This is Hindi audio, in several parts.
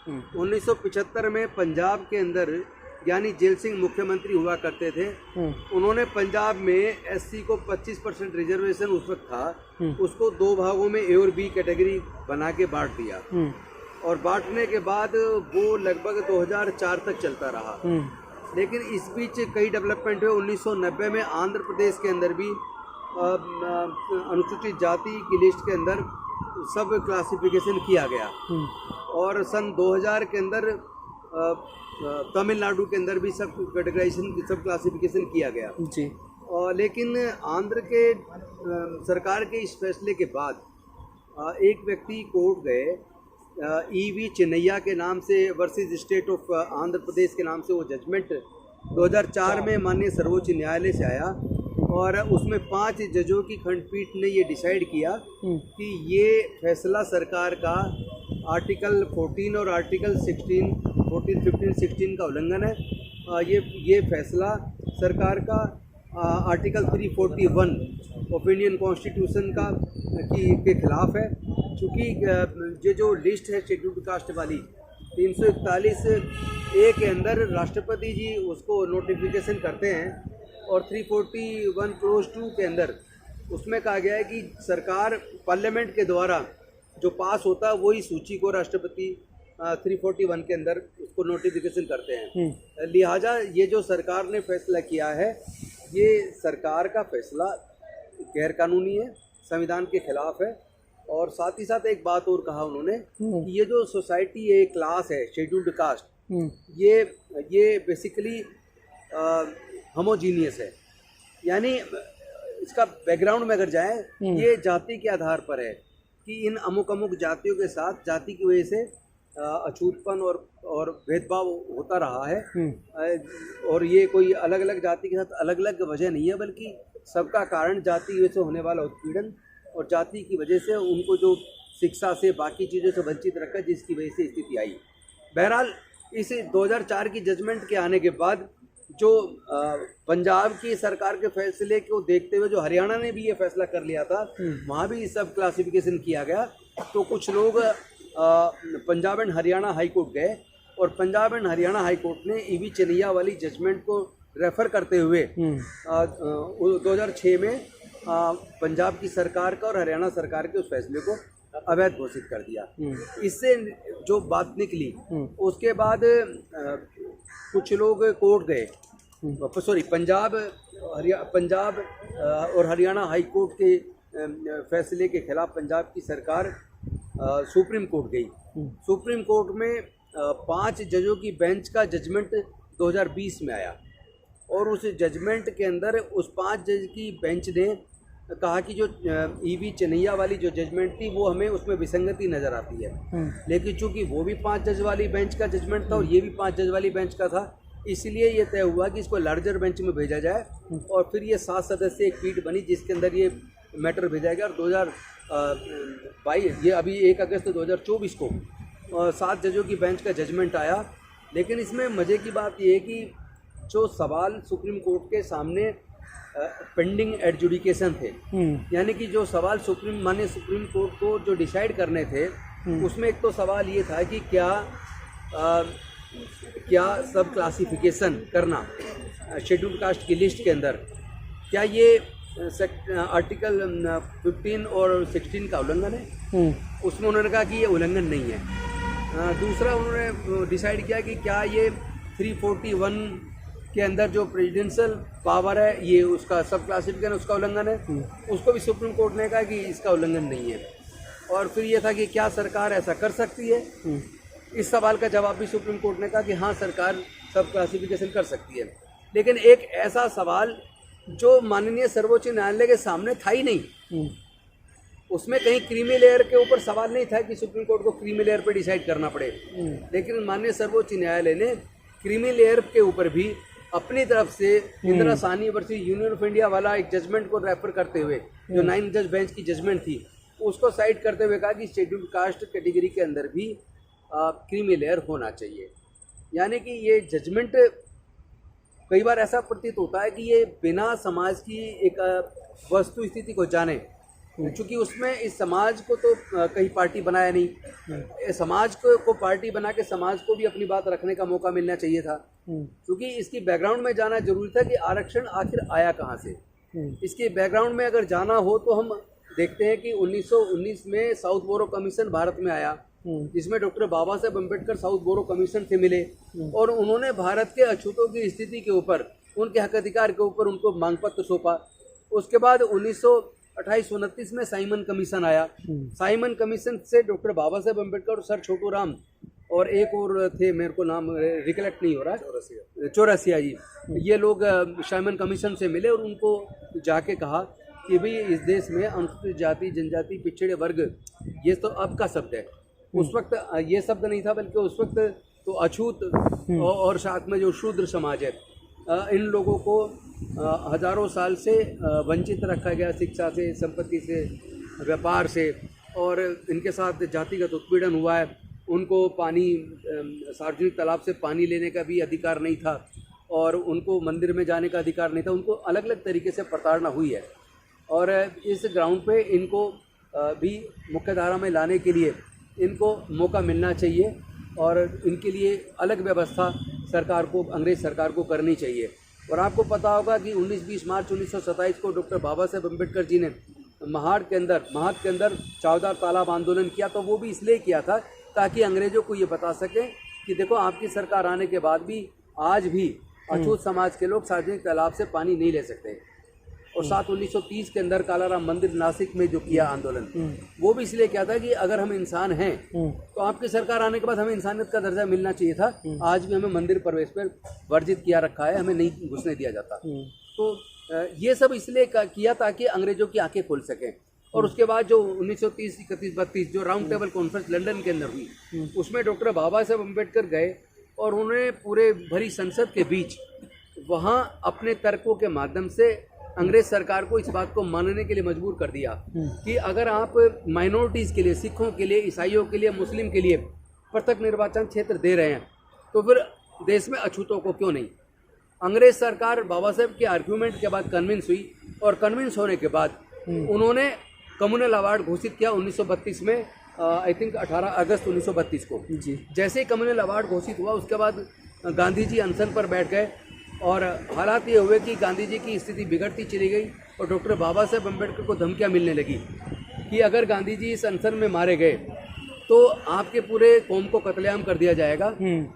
1975 में पंजाब के अंदर यानी जेल सिंह मुख्यमंत्री हुआ करते थे। उन्होंने पंजाब में एससी को 25% रिजर्वेशन उस वक्त था, उसको दो भागों में ए और बी कैटेगरी बना के बांट दिया। और बांटने के बाद वो लगभग 2004 तक चलता रहा। लेकिन इस बीच कई डेवलपमेंट हुए। 1990 में आंध्र प्रदेश के अंदर भी अनुसूचित जाति की लिस्ट के अंदर सब क्लासिफिकेशन किया गया। और सन 2000 के अंदर तमिलनाडु के अंदर भी सब कैटेगराइजेशन सब क्लासिफिकेशन किया गया जी। लेकिन आंध्र के सरकार के इस फैसले के बाद एक व्यक्ति कोर्ट गए, ईवी चिन्नैया के नाम से versus state of Andhra Pradesh के नाम से वो जजमेंट 2004 में माननीय सर्वोच्च न्यायालय से आया। और उसमें 5 जजों की खंडपीठ ने ये डिसाइड किया कि ये फैसला सरकार का आर्टिकल 14 और आर्टिकल 14, 15, 16 का उल्लंघन है। ये फैसला सरकार का आर्टिकल 341 ऑफ इंडियन कॉन्स्टिट्यूशन के खिलाफ है। चूँकि ये जो लिस्ट है शेड्यूल्ड कास्ट वाली 341 ए के अंदर राष्ट्रपति जी उसको नोटिफिकेशन करते हैं। और 341 क्लोज 2 के अंदर उसमें कहा गया है कि सरकार पार्लियामेंट के द्वारा जो पास होता है वही सूची को राष्ट्रपति 341 के अंदर उसको नोटिफिकेशन करते हैं। लिहाजा ये जो सरकार ने फैसला किया है ये सरकार का फैसला गैरकानूनी है, संविधान के खिलाफ है। और साथ ही साथ एक बात और कहा उन्होंने कि ये जो सोसाइटी है, क्लास है शेड्यूल्ड कास्ट, ये बेसिकली होमोजीनियस है। यानी इसका बैकग्राउंड में अगर जाएं, ये जाति के आधार पर है कि इन अमुक अमुक जातियों के साथ जाति की वजह से अछूतपन और भेदभाव होता रहा है। और ये कोई अलग अलग जाति के साथ अलग अलग वजह नहीं है, बल्कि सबका कारण जाति की वजह से होने वाला उत्पीड़न और जाति की वजह से उनको जो शिक्षा से बाकी चीज़ों से वंचित रखा, जिसकी वजह से स्थिति आई। बहरहाल इस 2004 की जजमेंट के आने के बाद जो पंजाब की सरकार के फैसले को देखते हुए जो हरियाणा ने भी ये फैसला कर लिया था, वहाँ भी सब क्लासिफिकेशन किया गया। तो कुछ लोग Punjab and Haryana high court गए और Punjab and Haryana high court ने ईवी चिन्नैया वाली जजमेंट को रेफर करते हुए 2006 में पंजाब की सरकार का और हरियाणा सरकार के उस फैसले को अवैध घोषित कर दिया। इससे जो बात निकली उसके बाद कुछ लोग कोर्ट गए, पंजाब और हरियाणा हाई कोर्ट के फैसले के खिलाफ पंजाब की सरकार सुप्रीम कोर्ट गई। सुप्रीम कोर्ट में 5 जजों की बेंच का जजमेंट 2020 में आया और उस जजमेंट के अंदर उस 5 जज की बेंच ने कहा कि जो ईवी चिन्नैया वाली जो जजमेंट थी वो हमें उसमें विसंगति नज़र आती है। लेकिन चूंकि वो भी 5 जज वाली बेंच का जजमेंट था और ये भी 5 जज वाली बेंच का था, इसलिए ये तय हुआ कि इसको लार्जर बेंच में भेजा जाए। और फिर ये 7 सदस्य एक पीठ बनी जिसके अंदर ये मैटर भेजा गया। और 2022 ये अभी 1 अगस्त 2024 को 7 जजों की बेंच का जजमेंट आया। लेकिन इसमें मज़े की बात ये है कि जो सवाल सुप्रीम कोर्ट के सामने पेंडिंग एडजुडिकेशन थे, यानी कि जो सवाल माननीय सुप्रीम कोर्ट को जो डिसाइड करने थे, उसमें एक तो सवाल ये था कि क्या सब क्लासिफिकेशन करना शेड्यूल्ड कास्ट की लिस्ट के अंदर, क्या ये आर्टिकल 15 और 16 का उल्लंघन है? उसमें उन्होंने कहा कि ये उल्लंघन नहीं है। दूसरा उन्होंने डिसाइड किया कि क्या ये 341 के अंदर जो प्रेसिडेंशियल पावर है ये उसका सब क्लासिफिकेशन उसका उल्लंघन है। उसको भी सुप्रीम कोर्ट ने कहा कि इसका उल्लंघन नहीं है। और फिर ये था कि क्या सरकार ऐसा कर सकती है? इस सवाल का जवाब भी सुप्रीम कोर्ट ने कहा कि हाँ, सरकार सब क्लासिफिकेशन कर सकती है। लेकिन एक ऐसा सवाल जो माननीय सर्वोच्च न्यायालय के सामने था ही नहीं, उसमें कहीं क्रीमी लेयर के ऊपर सवाल नहीं था कि सुप्रीम कोर्ट को क्रीमी लेयर पर डिसाइड करना पड़े। लेकिन माननीय सर्वोच्च न्यायालय ने क्रीमी लेयर के ऊपर भी अपनी तरफ से Indira Sahni versus union of India वाला एक जजमेंट को रेफर करते हुए, जो 9 जज बेंच की जजमेंट थी, उसको साइड करते हुए कहा कि शेड्यूल्ड कास्ट कैटेगरी के अंदर भी क्रीमी लेयर होना चाहिए। यानी कि ये जजमेंट कई बार ऐसा प्रतीत होता है कि ये बिना समाज की एक वस्तु स्थिति को जाने क्योंकि उसमें इस समाज को तो कहीं पार्टी बनाया नहीं, समाज को पार्टी बना के समाज को भी अपनी बात रखने का मौका मिलना चाहिए था। क्योंकि इसकी बैकग्राउंड में जाना जरूरी था कि आरक्षण आखिर आया कहाँ से। इसके बैकग्राउंड में अगर जाना हो तो हम देखते हैं कि 1919 में साउथ बोरो कमीशन भारत में आया, जिसमें डॉक्टर बाबा साहेब अम्बेडकर साउथ बोरो कमीशन से मिले और उन्होंने भारत के अछूतों की स्थिति के ऊपर, उनके हक अधिकार के ऊपर उनको मांग पत्र सौंपा। उसके बाद 1928-29 में साइमन कमीशन आया। साइमन कमीशन से डॉक्टर बाबा साहेब अम्बेडकर और सर छोटू राम और एक और थे, मेरे को नाम रिकलेक्ट नहीं हो रहा, चौरसिया जी, ये लोग साइमन कमीशन से मिले और उनको जाके कहा कि भाई इस देश में अनुसूचित जाति, जनजाति, पिछड़े वर्ग, ये तो अब का शब्द है, उस वक्त ये शब्द नहीं था, बल्कि उस वक्त तो अछूत और साथ में जो शूद्र समाज है, इन लोगों को हजारों साल से वंचित रखा गया, शिक्षा से, संपत्ति से, व्यापार से, और इनके साथ जातिगत उत्पीड़न हुआ है। उनको पानी, सार्वजनिक तालाब से पानी लेने का भी अधिकार नहीं था और उनको मंदिर में जाने का अधिकार नहीं था। उनको अलग अलग तरीके से प्रताड़ना हुई है और इस ग्राउंड पे इनको भी मुख्यधारा में लाने के लिए इनको मौका मिलना चाहिए और इनके लिए अलग व्यवस्था सरकार को, अंग्रेज सरकार को करनी चाहिए। और आपको पता होगा कि 19-20 मार्च 1927 को डॉक्टर बाबा साहेब अम्बेडकर जी ने महाड़ के अंदर चौदार तालाब आंदोलन किया, तो वो भी इसलिए किया था ताकि अंग्रेजों को ये बता सकें कि देखो आपकी सरकार आने के बाद भी आज भी अछूत समाज के लोग सार्वजनिक तालाब से पानी नहीं ले सकते। और 1930 के अंदर कालाराम मंदिर नासिक में जो किया आंदोलन, वो भी इसलिए किया था कि अगर हम इंसान हैं तो आपकी सरकार आने के बाद हमें इंसानियत का दर्जा मिलना चाहिए था। आज भी हमें मंदिर प्रवेश पर वर्जित किया रखा है, हमें नहीं घुसने दिया जाता। तो ये सब इसलिए किया ताकि अंग्रेजों की आंखें खुल सकें। और उसके बाद जो 1930, 31, 32 जो राउंड टेबल कॉन्फ्रेंस लंदन के अंदर हुई, उसमें डॉक्टर बाबा साहेब अम्बेडकर गए और उन्होंने पूरे भरी संसद के बीच वहाँ अपने तर्कों के माध्यम से अंग्रेज सरकार को इस बात को मानने के लिए मजबूर कर दिया कि अगर आप माइनॉरिटीज़ के लिए, सिखों के लिए, ईसाइयों के लिए, मुस्लिम के लिए पृथक निर्वाचन क्षेत्र दे रहे हैं तो फिर देश में अछूतों को क्यों नहीं। अंग्रेज सरकार बाबा साहेब के आर्ग्यूमेंट के बाद कन्विंस हुई और कन्विंस होने के बाद उन्होंने कम्युनल अवार्ड घोषित किया 1932 में, आई थिंक 18 अगस्त 1932 को जी। जैसे ही कम्युनल अवार्ड घोषित हुआ उसके बाद गांधी जी अनशन पर बैठ गए और हालात ये हुए कि गांधी जी की स्थिति बिगड़ती चली गई और डॉक्टर बाबा साहेब अम्बेडकर को धमकियां मिलने लगी कि अगर गांधी जी इस अनशन में मारे गए तो आपके पूरे कौम को कत्लेआम कर दिया जाएगा।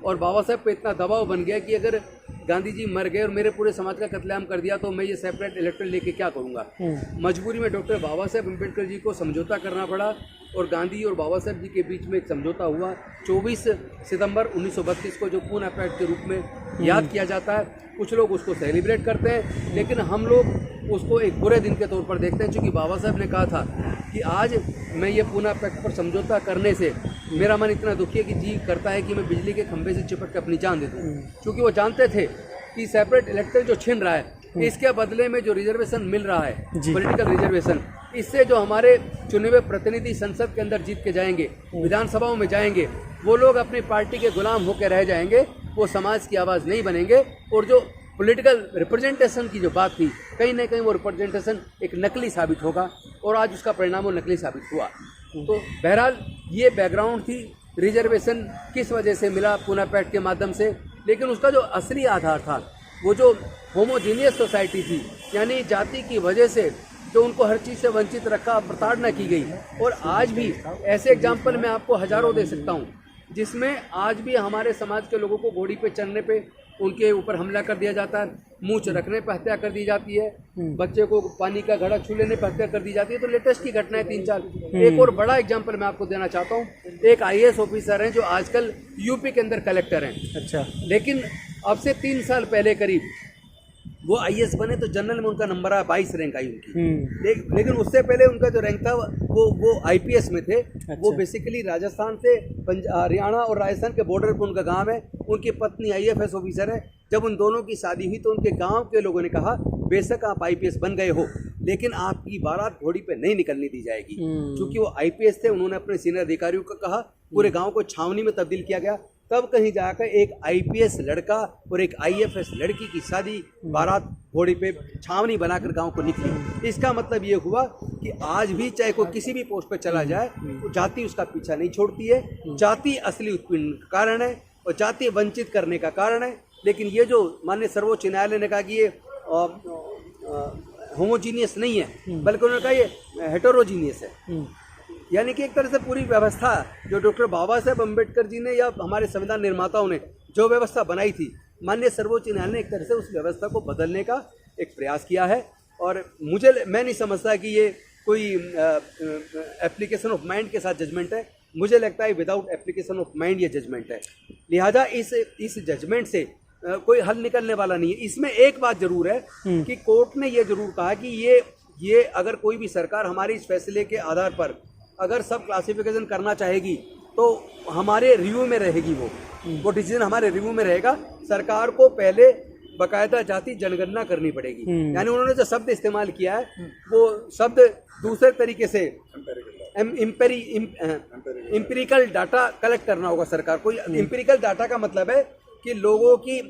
और बाबा साहेब पे इतना दबाव बन गया कि अगर गांधी जी मर गए और मेरे पूरे समाज का कत्लेआम कर दिया तो मैं ये सेपरेट इलेक्टोरल लेके क्या करूँगा। मजबूरी में डॉक्टर बाबा साहेब अम्बेडकर जी को समझौता करना पड़ा और गांधी और बाबा साहेब जी के बीच में एक समझौता हुआ 24 सितंबर 1932 को, जो पूना पैक्ट के रूप में याद किया जाता है। कुछ लोग उसको सेलिब्रेट करते हैं लेकिन हम लोग उसको एक बुरे दिन के तौर पर देखते हैं, क्योंकि बाबा साहब ने कहा था कि आज मैं ये पूना पैक्ट पर समझौता करने से मेरा मन इतना दुखी है कि जी करता है कि मैं बिजली के खंभे से चिपक के अपनी जान दे दूँ। क्योंकि वो जानते थे कि सेपरेट इलेक्टोरल जो छिन रहा है इसके बदले में जो रिजर्वेशन मिल रहा है, पॉलिटिकल रिजर्वेशन, इससे जो हमारे चुने हुए प्रतिनिधि संसद के अंदर जीत के जाएंगे, विधानसभाओं में जाएंगे, वो लोग अपनी पार्टी के गुलाम होकर रह जाएंगे, वो समाज की आवाज़ नहीं बनेंगे। और जो पॉलिटिकल रिप्रेजेंटेशन की जो बात थी, कहीं ना कहीं वो रिप्रेजेंटेशन एक नकली साबित होगा और आज उसका परिणाम वो नकली साबित हुआ। तो बहरहाल ये बैकग्राउंड थी, रिजर्वेशन किस वजह से मिला पूना पैक्ट के माध्यम से, लेकिन उसका जो असली आधार था वो जो होमोजीनियस सोसाइटी थी, यानी जाति की वजह से जो उनको हर चीज़ से वंचित रखा, प्रताड़ना की गई। और आज भी ऐसे एग्जाम्पल मैं आपको हजारों दे सकता हूँ जिसमें आज भी हमारे समाज के लोगों को घोड़ी पे चढ़ने पे उनके ऊपर हमला कर दिया जाता है, मूंछ रखने पर हत्या कर दी जाती है, बच्चे को पानी का घड़ा छू लेने पर हत्या कर दी जाती है। तो लेटेस्ट की घटना है 3-4। एक और बड़ा एग्जाम्पल मैं आपको देना चाहता हूँ। एक IAS ऑफिसर हैं जो आजकल यूपी के अंदर कलेक्टर हैं। अच्छा। लेकिन अब से 3 साल पहले करीब वो IAS बने तो जनरल में उनका नंबर आया 22 रैंक आई उनकी। लेकिन उससे पहले उनका जो रैंक था वो IPS में थे। अच्छा। वो बेसिकली राजस्थान से हरियाणा और राजस्थान के बॉर्डर पर उनका गांव है। उनकी पत्नी IFS ऑफिसर है। जब उन दोनों की शादी हुई तो उनके गांव के लोगों ने कहा बेशक आप IPS बन गए हो लेकिन आपकी बारात घोड़ी पे नहीं निकलने दी जाएगी। क्योंकि वो IPS थे, उन्होंने अपने सीनियर अधिकारियों को कहा, पूरे गाँव को छावनी में तब्दील किया गया। तब कहीं जाकर एक आईपीएस लड़का और एक आईएफएस लड़की की शादी बारात घोड़ी पे छावनी बनाकर गांव को निकली। इसका मतलब ये हुआ कि आज भी चाहे कोई किसी भी पोस्ट पे चला जाए तो जाति उसका पीछा नहीं छोड़ती है। जाति असली उत्पीड़न का कारण है और जाति वंचित करने का कारण है। लेकिन ये जो माननीय सर्वोच्च न्यायालय ने कहा कि ये होमोजीनियस नहीं है बल्कि उन्होंने कहा ये हेटेरोजीनियस है, यानी कि एक तरह से पूरी व्यवस्था जो डॉक्टर बाबा साहेब अम्बेडकर जी ने या हमारे संविधान निर्माताओं ने जो व्यवस्था बनाई थी, माननीय सर्वोच्च न्यायालय ने एक तरह से उस व्यवस्था को बदलने का एक प्रयास किया है। और मैं नहीं समझता कि ये कोई एप्लीकेशन ऑफ माइंड के साथ जजमेंट है। मुझे लगता है विदाउट एप्लीकेशन ऑफ माइंड ये जजमेंट है। लिहाजा इस जजमेंट से कोई हल निकलने वाला नहीं है। इसमें एक बात जरूर है कि कोर्ट ने ये जरूर कहा कि ये अगर कोई भी सरकार हमारे इस फैसले के आधार पर अगर सब क्लासिफिकेशन करना चाहेगी तो हमारे रिव्यू में रहेगी, वो डिसीजन हमारे रिव्यू में रहेगा। सरकार को पहले बाकायदा जाति जनगणना करनी पड़ेगी। यानी उन्होंने जो शब्द इस्तेमाल किया है वो शब्द दूसरे तरीके से एम्पिरिकल डाटा कलेक्ट करना होगा सरकार को। एम्पिरिकल डाटा का मतलब है कि लोगों की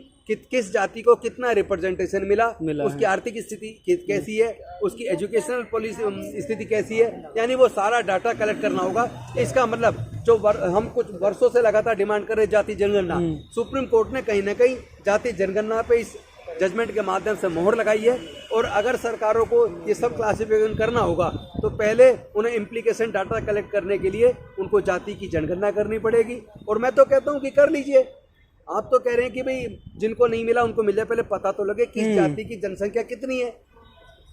किस जाति को कितना रिप्रेजेंटेशन मिला उसकी आर्थिक स्थिति कैसी है, उसकी एजुकेशनल पॉलिसी स्थिति कैसी है, यानी वो सारा डाटा कलेक्ट करना होगा। इसका मतलब जो हम कुछ वर्षों से लगातार डिमांड कर रहे जाति जनगणना, सुप्रीम कोर्ट ने कहीं ना कहीं जाति जनगणना पे इस जजमेंट के माध्यम से मोहर लगाई है। और अगर सरकारों को ये सब क्लासिफिकेशन करना होगा तो पहले उन्हें इम्प्लीकेशन डाटा कलेक्ट करने के लिए उनको जाति की जनगणना करनी पड़ेगी। और मैं तो कहता हूँ कि कर लीजिए। आप तो कह रहे हैं कि भाई जिनको नहीं मिला उनको मिल जाए, पहले पता तो लगे किस जाति की जनसंख्या कितनी है।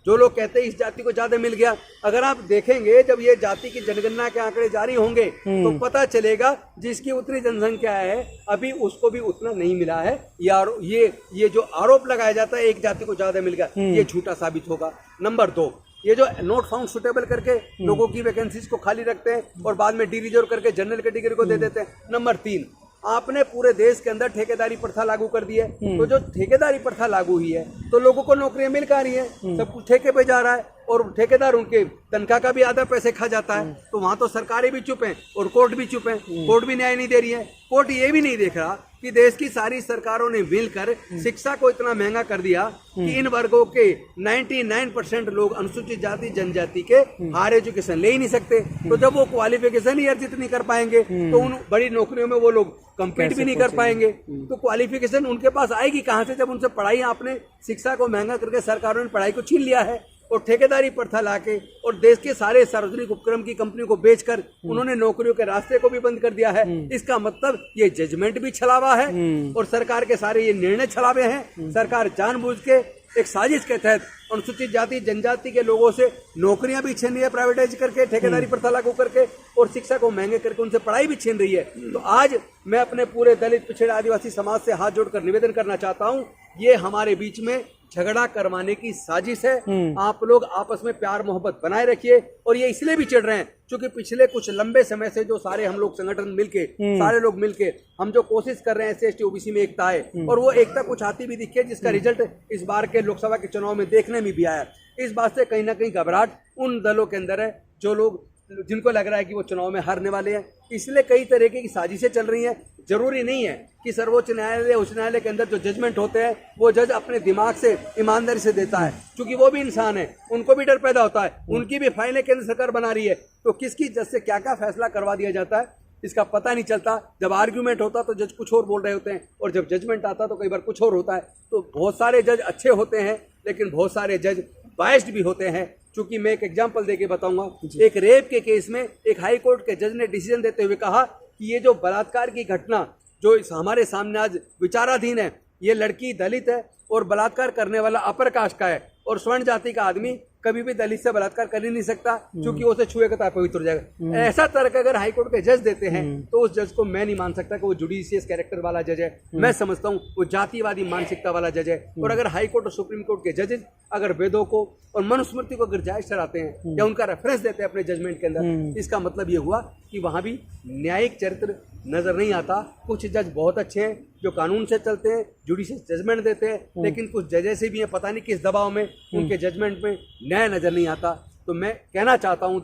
जो लोग कहते हैं इस जाति को ज्यादा मिल गया, अगर आप देखेंगे जब ये जाति की जनगणना के आंकड़े जारी होंगे तो पता चलेगा जिसकी उतनी जनसंख्या है अभी उसको भी उतना नहीं मिला है। यार ये जो आरोप लगाया जाता है एक जाति को ज्यादा मिल गया, ये झूठा साबित होगा। नंबर 2, ये जो नॉट फाउंड सुटेबल करके लोगों की वैकेंसीज को खाली रखते हैं और बाद में डी रिजर्व करके जनरल कैटेगरी को दे देते हैं। नंबर 3, आपने पूरे देश के अंदर ठेकेदारी प्रथा लागू कर दी है। तो जो ठेकेदारी प्रथा लागू हुई है तो लोगों को नौकरियां मिल कहाँ रही है, सब कुछ ठेके पे जा रहा है और ठेकेदार उनके तनख्वाह का भी आधा पैसे खा जाता है। तो वहां तो सरकारें भी चुप हैं और कोर्ट भी चुप है, कोर्ट भी न्याय नहीं दे रही है। कोर्ट ये भी नहीं देख रहा कि देश की सारी सरकारों ने मिलकर शिक्षा को इतना महंगा कर दिया कि इन वर्गों के 99% लोग अनुसूचित जाति जनजाति के हायर एजुकेशन ले ही नहीं सकते। तो जब वो क्वालिफिकेशन ही अर्जित नहीं कर पाएंगे तो उन बड़ी नौकरियों में वो लोग कंपीट भी नहीं कर पाएंगे। तो क्वालिफिकेशन उनके पास आएगी कहाँ से जब उनसे पढ़ाई आपने शिक्षा को महंगा करके सरकारों ने पढ़ाई को छीन लिया है और ठेकेदारी प्रथा लाके और देश के सारे सार्वजनिक उपक्रम की कंपनियों को बेचकर उन्होंने नौकरियों के रास्ते को भी बंद कर दिया है। इसका मतलब ये जजमेंट भी छलावा है और सरकार के सारे ये निर्णय छलावे हैं। सरकार जानबूझ के एक साजिश के तहत अनुसूचित जाति जनजाति के लोगों से नौकरियां भी छीन रही है, प्राइवेटाइज करके ठेकेदारी प्रथा लागू करके और शिक्षा को महंगे करके उनसे पढ़ाई भी छीन रही है। तो आज मैं अपने पूरे दलित पिछड़े आदिवासी समाज से हाथ जोड़कर निवेदन करना चाहता हूं, ये हमारे बीच में झगड़ा करवाने की साजिश है। आप लोग आपस में प्यार मोहब्बत बनाए रखिए। और ये इसलिए भी चिढ़ रहे हैं क्योंकि पिछले कुछ लंबे समय से जो सारे हम लोग संगठन मिलके सारे लोग मिलके हम जो कोशिश कर रहे हैं SC ST OBC में एकता है और वो एकता कुछ आती भी दिखी है जिसका रिजल्ट इस बार के लोकसभा के चुनाव में देखने में भी आया। इस बात से कहीं ना कहीं घबराहट उन दलों के अंदर है जो लोग जिनको लग रहा है कि वो चुनाव में हारने वाले हैं। इसलिए कई तरीके की साजिशें चल रही हैं। जरूरी नहीं है कि सर्वोच्च न्यायालय उच्च न्यायालय के अंदर जो जजमेंट होते हैं वो जज अपने दिमाग से ईमानदारी से देता है, क्योंकि वो भी इंसान है, उनको भी डर पैदा होता है, उनकी भी फाइलें केंद्र सरकार बना रही है। तो किसकी जज से क्या क्या फैसला करवा दिया जाता है इसका पता नहीं चलता। जब आर्ग्यूमेंट होता तो जज कुछ और बोल रहे होते हैं और जब जजमेंट आता तो कई बार कुछ और होता है। तो बहुत सारे जज अच्छे होते हैं लेकिन बहुत सारे जज बायस्ड भी होते हैं। चूंकि मैं एक एग्जांपल देके बताऊंगा, एक रेप के केस में एक हाई कोर्ट के जज ने डिसीजन देते हुए कहा कि ये जो बलात्कार की घटना जो हमारे सामने आज विचाराधीन है, ये लड़की दलित है और बलात्कार करने वाला अपर कास्ट का है और स्वर्ण जाति का आदमी कभी भी दलित से बलात्कार कर ही नहीं सकता क्योंकि उसे छुएगा तो पवित्र हो जाएगा। ऐसा तर्क अगर हाईकोर्ट के जज देते हैं तो उस जज को मैं नहीं मान सकता कि वो जुडिशियस कैरेक्टर वाला जज है। मैं समझता हूँ वो जातिवादी मानसिकता वाला जज है। और अगर हाईकोर्ट और सुप्रीम कोर्ट के जजेज अगर वेदों को और मनुस्मृति को अगर जायज ठहराते हैं या उनका रेफरेंस देते हैं अपने जजमेंट के अंदर, इसका मतलब ये हुआ कि वहां भी न्यायिक चरित्र नजर नहीं आता। कुछ जज बहुत अच्छे हैं जो कानून से चलते हैं, जुडिशियस जजमेंट देते हैं, लेकिन कुछ जज ऐसे भी हैं पता नहीं किस दबाव में उनके जजमेंट में न्याय नजर नहीं आता। तो मैं कहना चाहता हूँ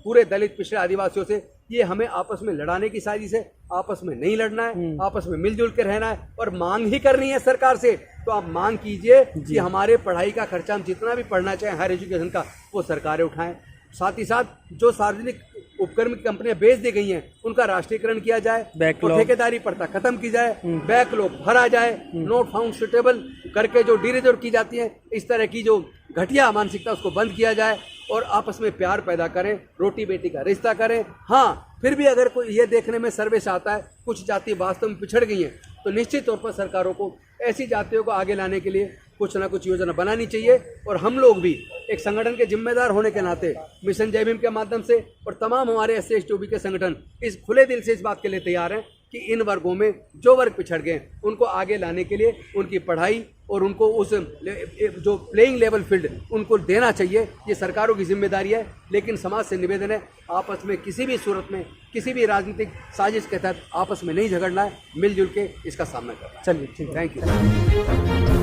पूरे दलित पिछड़े आदिवासियों से ये हमें आपस में लड़ाने की साजिश है। आपस में नहीं लड़ना है, आपस में मिलजुल के रहना है और मांग ही करनी है सरकार से। तो आप मांग कीजिए कि हमारे पढ़ाई का खर्चा, हम जितना भी पढ़ना चाहें हायर एजुकेशन का, वो सरकारें उठाएं। साथ ही साथ जो सार्वजनिक उपक्रम की कंपनियां बेच दी गई हैं उनका राष्ट्रीयकरण किया जाए, और ठेकेदारी प्रथा खत्म की जाए, बैकलॉग भरा जाए, नोट फाउंड सुटेबल करके जो डिरिजर्व की जाती है, इस तरह की जो घटिया मानसिकता उसको बंद किया जाए और आपस में प्यार पैदा करें, रोटी बेटी का रिश्ता करें। हाँ, फिर भी अगर कोई ये देखने में सर्वे से आता है कुछ जाति वास्तव में पिछड़ गई हैं, तो निश्चित तौर पर सरकारों को ऐसी जातियों को आगे लाने के लिए कुछ ना कुछ योजना बनानी चाहिए। और हम लोग भी एक संगठन के जिम्मेदार होने के नाते मिशन जय भीम के माध्यम से और तमाम हमारे SC ST OB के संगठन इस खुले दिल से इस बात के लिए तैयार हैं कि इन वर्गों में जो वर्ग पिछड़ गए उनको आगे लाने के लिए उनकी पढ़ाई और उनको उस जो प्लेइंग लेवल फील्ड उनको देना चाहिए। ये सरकारों की जिम्मेदारी है, लेकिन समाज से निवेदन है आपस में किसी भी सूरत में किसी भी राजनीतिक साजिश के तहत आपस में नहीं झगड़ना है, मिलजुल के इसका सामना करना है। चलिए ठीक है, थैंक यू।